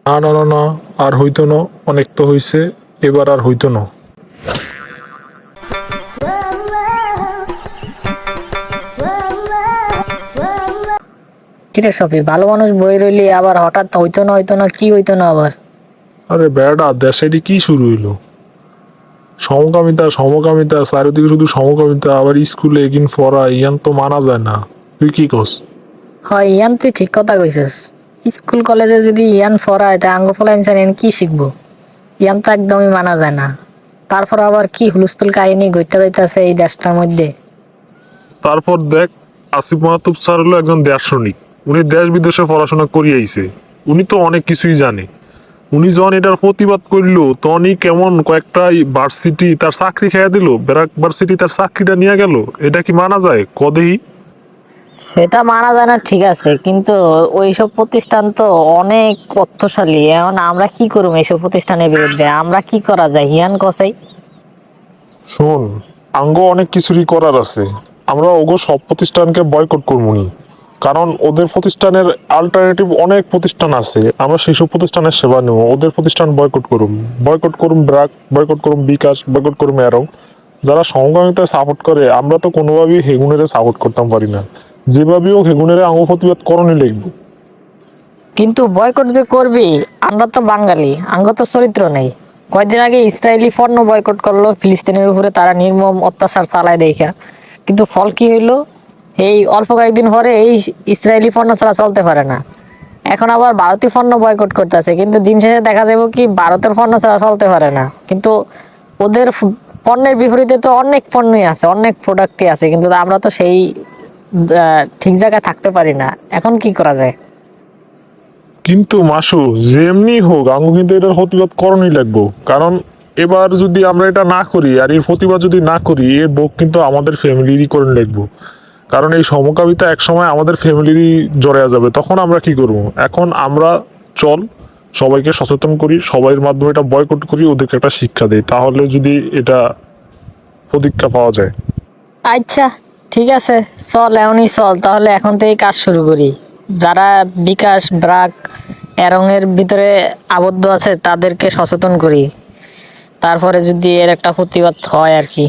না না না না, আর হইতো না। অনেক তো হইছে, এবার আর হইতো না। কিরে সফি, ভালো মানুষ বই রইলি আবার হঠাৎ হইতো না কি হইতো না আবার? আরে বেড়া, দেশে কি শুরু হইলো? সমকামিতা সমকামিতা, চারিদিকে শুধু সমকামিতা, আবার স্কুলে এগিন পড়া ইয়ান তো মানা যায় না। তুই কি কস? হয় ইয়ান, তুই ঠিক কথা কইছিস। স্কুল কলেজে যদি ইয়ান ফরায় তা আঙ্গ ফলাইন কি শিখবো? ইয়ান তো একদমই মানা যায় না। তারপর আবার কি হুলস্থুল কাহিনী ঘটতে যাইতেছে এই দেশটার মধ্যে। তারপর দেখ, আসিফ মাহতুব স্যার হলো একজন দার্শনিক। উনি দেশ বিদেশে পড়াশোনা করিয়াইছে। উনি তো অনেক কিছুই জানে। উনি যখন এটার প্রতিবাদ করলো তখনই কেমন কয়েকটা ভার্সিটি তার চাকরি খেয়ে দিল, ব্র্যাক ভার্সিটি তার চাকরিটা নিয়ে গেল। এটা কি মানা যায় কদেহি? সেটা মানা যায় না ঠিক আছে, কিন্তু ওইসব প্রতিষ্ঠান তো অনেক অর্থশালী। এখন আমরা কি করবো এইসব প্রতিষ্ঠানের বিরুদ্ধে? আমরা কি করা যায় হিয়ান কসাই? শোন, আঙ্গ অনেক কিছুরই করার আছে। আমরা ওগো সব প্রতিষ্ঠানকে বয়কট করবো নি। কারণ ওদের প্রতিষ্ঠানের আলটারনেটিভ অনেক প্রতিষ্ঠান আছে, আমরা সেই সব প্রতিষ্ঠানের সেবা নেব। ওদের প্রতিষ্ঠান বয়কট করুম ব্র্যাক, বয়কট করুম বিকাশ, বয়কট করুম অ্যারো। যারা সমকামিতা সাপোর্ট করে, আমরা তো কোনোভাবেই হেগুনের সাপোর্ট করতাম পারি না। যেভাবেও হেগুনের আঙ্গ প্রতিবাদ করণই লিখবো। কিন্তু বয়কট যে করবি, আমরা তো বাঙালি, আঙ্গ তো চরিত্র নেই। কয়দিন আগে ইসরায়েলি পণ্য বয়কট করলো ফিলিস্তিনের উপরে, তারা নির্মম অত্যাচার চালায় দেখা। কিন্তু ফল কি হইলো? এই অল্প কয়েকদিন পরে এই ইসরায়েলি পণ্য ছাড়া চলতে পারে না। এখন আবার ভারতীয় পণ্য বয়কট করতেছে, কিন্তু দিন শেষে দেখা যাবে কি ভারতের পণ্য ছাড়া চলতে পারে না। কিন্তু ওদের পণ্যের বিপরীতে তো অনেক পণ্যই আছে, অনেক প্রোডাক্টই আছে, কিন্তু আমরা তো সেই ঠিক জায়গায় থাকতে পারি না। এখন কি করা যায়? কিন্তু মাসু, যেমনি হোক আঙ্গু কিন্তু এটার প্রতিবাদ করণই লাগবো। কারণ এবার যদি আমরা এটা না করি আর এর প্রতিবাদ যদি না করি, এর ভোগ কিন্তু আমাদের ফ্যামিলিরই করে লাগবো। কারণ এই সমকামিতা একসময় আমাদের ফ্যামিলিরই জড়ায়া যাবে, তখন আমরা কি করব? এখন আমরা চল সবাইকে সচেতন করি, সবাইয়ের মাধ্যমে এটা বয়কট করি, ওদেরকে একটা শিক্ষা দেই, তাহলে যদি এটা প্রতিজ্ঞা পাওয়া যায়। আচ্ছা, ঠিক আছে, চল এখনই চল তাহলে, এখন থেকে কাজ শুরু করি। যারা বিকাশ ব্রাক এর ভিতরে আবদ্ধ আছে তাদেরকে সচেতন করি, তারপরে যদি এর একটা প্রতিবাদ হয় আর কি।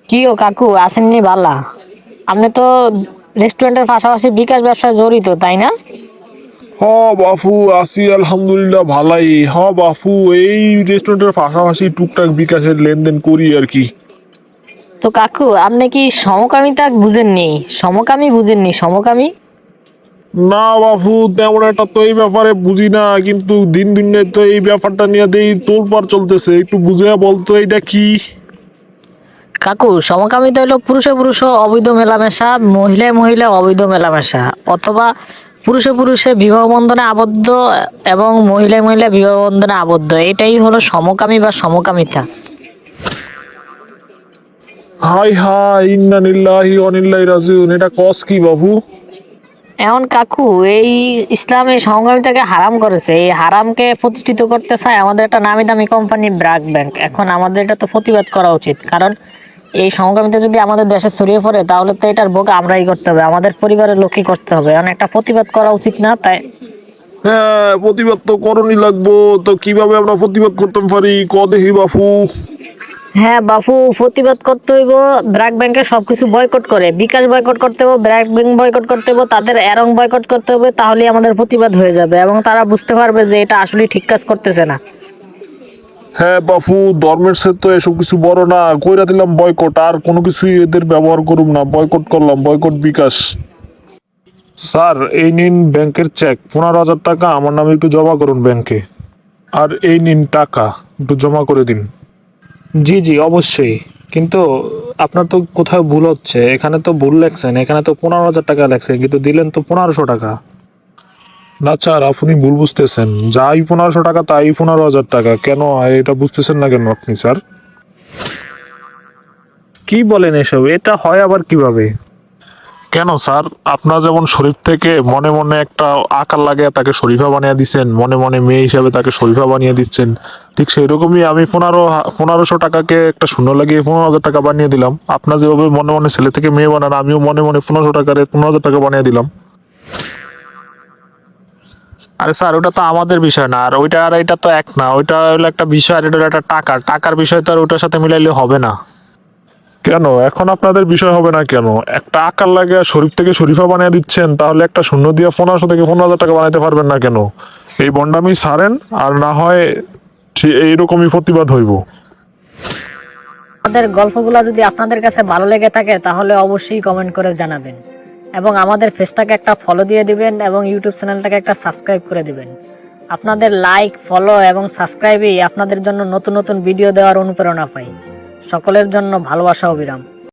কি ও কাকু, আসেননি বালা? আপনি তো রেস্টুরেন্টের পাশাপাশি বিকাশ ব্যবসায় জড়িত, তাই না? হ বাপু, আছি আলহামদুলিল্লাহ ভালাই। হ বাপু, এই রেস্টুরেন্টের পাশাপাশি টুকটাক বিকাশের লেনদেন করি আর কি। তো কাকু, আপনি কি সমকামিতা বুঝেননি? সমকামী? না বাপু, তেমন একটা তো এই ব্যাপারে বুঝি না, কিন্তু দিন দিন তো এই ব্যাপারটা নিয়ে দেই তোলপাড় চলতেছে। একটু বুঝে বলতো এটা কি? কাকু, সমকামিতা হলো পুরুষে পুরুষ অবৈধ মেলামেশা, মহিলায় মহিলা অবৈধ মেলামেশা, অথবা পুরুষে পুরুষে বিবাহ বন্ধনে আবদ্ধ এবং মহিলায় মহিলা বিবাহ বন্ধনে আবদ্ধ। এটাই হলো সমকামী বা সমকামিতা। হাই হাই, ইন্না নিল্লাহি ওয়া ইন্না রাজিউন। এটা কস কি বাপু? এখন কাকু, এই ইসলামে সমকামিতাকে হারাম করেছে। এই হারামকে প্রতিষ্ঠিত করতে চায় আমাদের একটা নামি দামি কোম্পানি ব্র্যাক ব্যাংক। এখন আমাদের এটা তো প্রতিবাদ করা উচিত, কারণ এই সমকামিতা যদি আমাদের দেশে ছড়িয়ে পড়ে তাহলে তো এটার ভোগ আমরাই করতে হবে, আমাদের পরিবারের লোকই করতে হবে। এখন একটা প্রতিবাদ করা উচিত না? তাই হ্যাঁ, প্রতিবাদ তো করণই লাগবো। তো কিভাবে আমরা প্রতিবাদ করতে পারি ক দেখি বাপু। হ্যাঁ বাপু, প্রতিবাদ করতে হইব। ব্র্যাক ব্যাংকের সবকিছু বয়কট করে, বিকাশ বয়কট করতে হবে, ব্র্যাক ব্যাংক বয়কট করতে হবে, তাদের এরং বয়কট করতে হবে, তাহলেই আমাদের প্রতিবাদ হয়ে যাবে এবং তারা বুঝতে পারবে যে এটা আসলে ঠিক কাজ করতেছে না। হ্যাঁ বাপু, ধর্মের সে তো এসব কিছু বড় না, কইরা দিলাম বয়কট। আর কোনো কিছুই এদের ব্যবহার করুম না, বয়কট করলাম, বয়কট বিকাশ। স্যার, এই নিন ব্যাংকের চেক, 15,000 টাকা আমার নামে একটু জমা করুন ব্যাংকে। আর এই নিন টাকা, একটু জমা করে দিন। জি জি অবশ্যই। কিন্তু আপনার তো কোথাও ভুল হচ্ছে, এখানে তো ভুল লেখছেন, এখানে তো 15,000 টাকা লেখছে, কিন্তু দিলেন তো 1,500 টাকা। না স্যার, আপনি ভুল বুঝতেছেন। যাই 1,500 টাকা তাই 15,000 টাকা। কেন এটা বুঝতেছেন না কেন আপনি স্যার? কি বলেন এসব? এটা হয় আবার কিভাবে? কেন স্যার, আপনার যেমন শরীফ থেকে মনে মনে একটা আকার লাগে তাকে শরীফা বানিয়ে দিচ্ছেন, মনে মনে মেয়ে হিসাবে তাকে শরীফা বানিয়ে দিচ্ছেন, ঠিক সেই রকমই আমি 1,500 টাকাকে একটা শূন্য লাগিয়ে 15,000 টাকা বানিয়ে দিলাম। আপনার যেভাবে মনে মনে ছেলে থেকে মেয়ে বানান, আমিও মনে মনে 1500 টাকারে 15,000 টাকা বানিয়ে দিলাম। আরে স্যার ওটা তো আমাদের বিষয় না, আর ওইটা আর এটা তো এক না, ওইটা হলো একটা বিষয় আর এটা হলো একটা টাকার বিষয়, তো আর ওটার সাথে মিলাইলে হবে না। কেন এখন আপনাদের বিষয় হবে না কেন? একটা আকার লাগে শরীফ থেকে শরীফা বানিয়ে দিচ্ছেন, তাহলে একটা শূন্য দিয়ে 1500 থেকে 15,000 টাকা বানাইতে পারবেন না কেন? এই বন্ডামি ছাড়েন, আর না হয় এইরকমই প্রতিবাদ হইব। আমাদের গল্পগুলো যদি আপনাদের কাছে ভালো লেগে থাকে তাহলে অবশ্যই কমেন্ট করে জানাবেন, এবং আমাদের পেজটাকে একটা ফলো দিয়ে দিবেন এবং ইউটিউব চ্যানেলটাকে একটা সাবস্ক্রাইব করে দিবেন। আপনাদের লাইক, ফলো এবং সাবস্ক্রাইবই আপনাদের জন্য নতুন নতুন ভিডিও দেওয়ার অনুপ্রেরণা পাই। সকলের জন্য ভালোবাসা ও বিরাম।